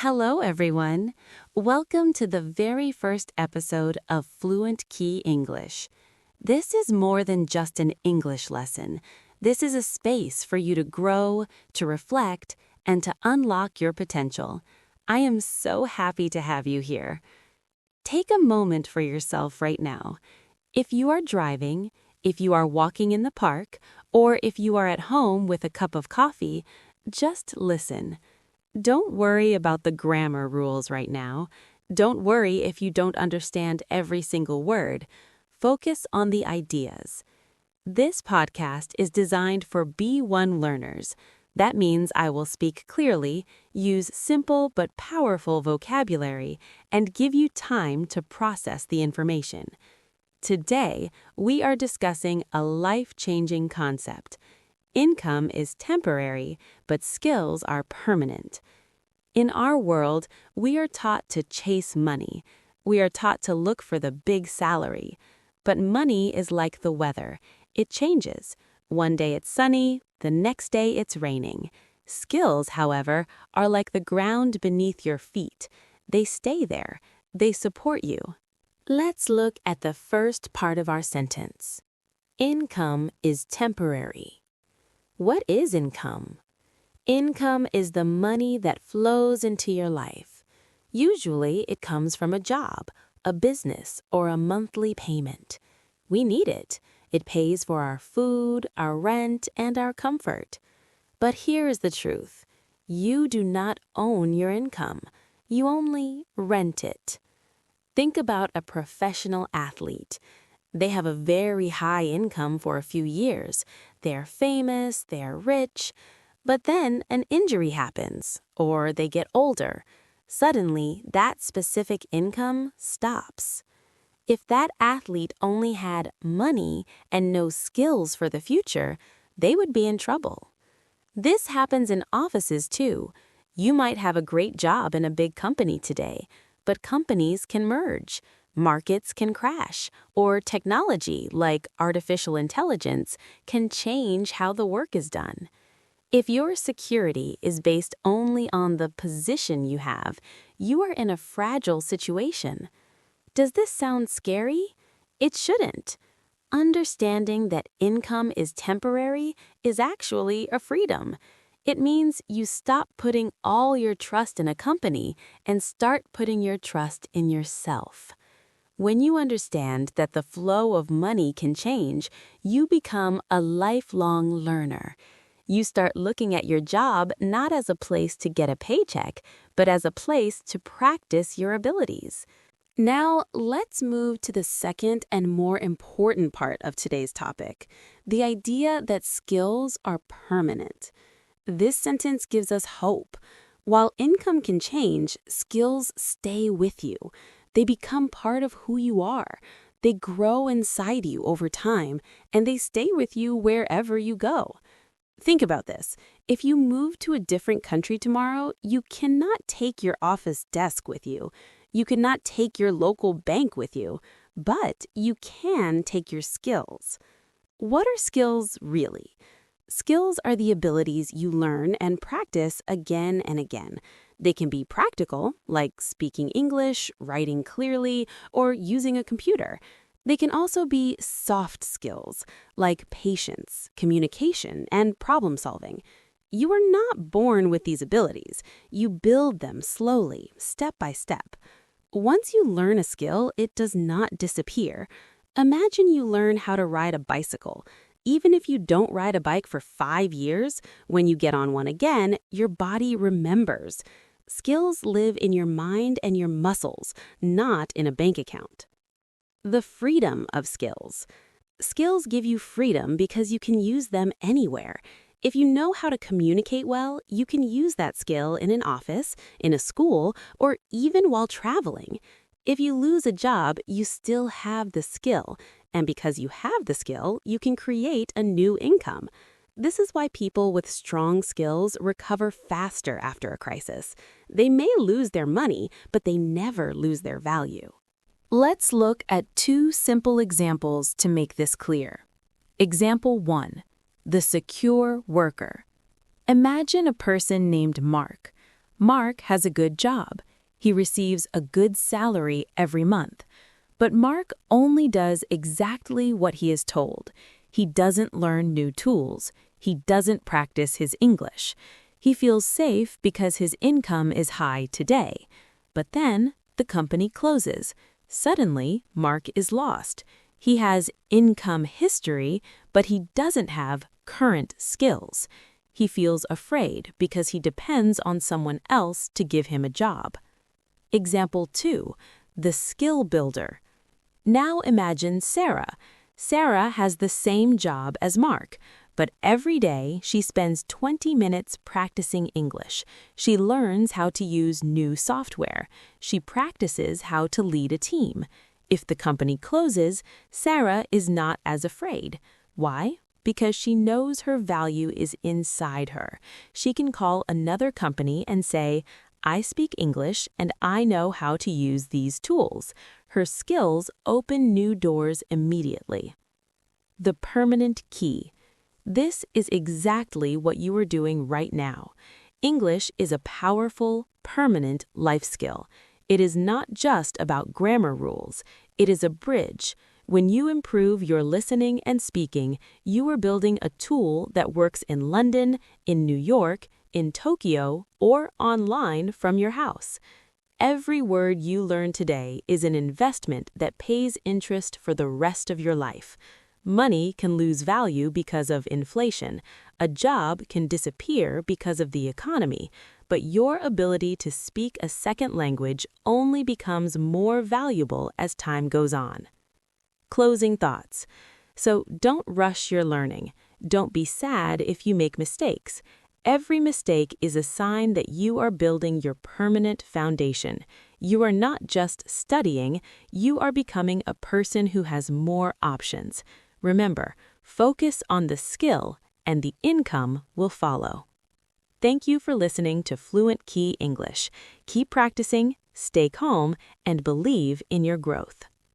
Hello, everyone. Welcome to the very first episode of Fluent Key English. This is more than just an English lesson. This is a space for you to grow, to reflect, and to unlock your potential. I am so happy to have you here. Take a moment for yourself right now. If you are driving, if you are walking in the park, or if you are at home with a cup of coffee, just listen. Don't worry about the grammar rules right now. Don't worry if you don't understand every single word. Focus on the ideas. This podcast is designed for B1 learners. That means I will speak clearly, use simple but powerful vocabulary, and give you time to process the information. Today, we are discussing a life-changing concept. Income is temporary, but skills are permanent. In our world, we are taught to chase money. We are taught to look for the big salary. But money is like the weather. It changes. One day it's sunny, the next day it's raining. Skills, however, are like the ground beneath your feet. They stay there. They support you. Let's look at the first part of our sentence. Income is temporary. What is income? Income is the money that flows into your life. Usually, it comes from a job, a business, or a monthly payment. We need it. It pays for our food, our rent, and our comfort. But here is the truth. You do not own your income. You only rent it. Think about a professional athlete. They have a very high income for a few years. They're famous, they're rich. But then an injury happens, or they get older. Suddenly, that specific income stops. If that athlete only had money and no skills for the future, they would be in trouble. This happens in offices too. You might have a great job in a big company today, but companies can merge, markets can crash, or technology like artificial intelligence can change how the work is done. If your security is based only on the position you have, you are in a fragile situation. Does this sound scary? It shouldn't. Understanding that income is temporary is actually a freedom. It means you stop putting all your trust in a company and start putting your trust in yourself. When you understand that the flow of money can change, you become a lifelong learner. You start looking at your job not as a place to get a paycheck, but as a place to practice your abilities. Now, let's move to the second and more important part of today's topic, the idea that skills are permanent. This sentence gives us hope. While income can change, skills stay with you. They become part of who you are. They grow inside you over time, and they stay with you wherever you go. Think about this. If you move to a different country tomorrow, you cannot take your office desk with you. You cannot take your local bank with you, but you can take your skills. What are skills really? Skills are the abilities you learn and practice again and again. They can be practical, like speaking English, writing clearly, or using a computer. They can also be soft skills, like patience, communication, and problem solving. You are not born with these abilities. You build them slowly, step by step. Once you learn a skill, it does not disappear. Imagine you learn how to ride a bicycle. Even if you don't ride a bike for 5 years, when you get on one again, your body remembers. Skills live in your mind and your muscles, not in a bank account. The freedom of skills. Skills give you freedom because you can use them anywhere. If you know how to communicate well, you can use that skill in an office, in a school, or even while traveling. If you lose a job, you still have the skill. And because you have the skill, you can create a new income. This is why people with strong skills recover faster after a crisis. They may lose their money, but they never lose their value. Let's look at 2 simple examples to make this clear. Example 1. The secure worker. Imagine a person named Mark. Mark has a good job. He receives a good salary every month. But Mark only does exactly what he is told. He doesn't learn new tools. He doesn't practice his English. He feels safe because his income is high today. But then the company closes. Suddenly, Mark is lost. He has income history, but he doesn't have current skills. He feels afraid because he depends on someone else to give him a job. Example 2, the skill builder. Now imagine Sarah. Sarah has the same job as Mark, but every day she spends 20 minutes practicing English. She learns how to use new software. She practices how to lead a team. If the company closes, Sarah is not as afraid. Why? Because she knows her value is inside her. She can call another company and say, "I speak English and I know how to use these tools." Her skills open new doors immediately. The permanent key. This is exactly what you are doing right now. English is a powerful, permanent life skill. It is not just about grammar rules. It is a bridge. When you improve your listening and speaking, you are building a tool that works in London, in New York, in Tokyo, or online from your house. Every word you learn today is an investment that pays interest for the rest of your life. Money can lose value because of inflation. A job can disappear because of the economy. But your ability to speak a second language only becomes more valuable as time goes on. Closing thoughts. So don't rush your learning. Don't be sad if you make mistakes. Every mistake is a sign that you are building your permanent foundation. You are not just studying, you are becoming a person who has more options. Remember, focus on the skill and the income will follow. Thank you for listening to Fluent Key English. Keep practicing, stay calm, and believe in your growth.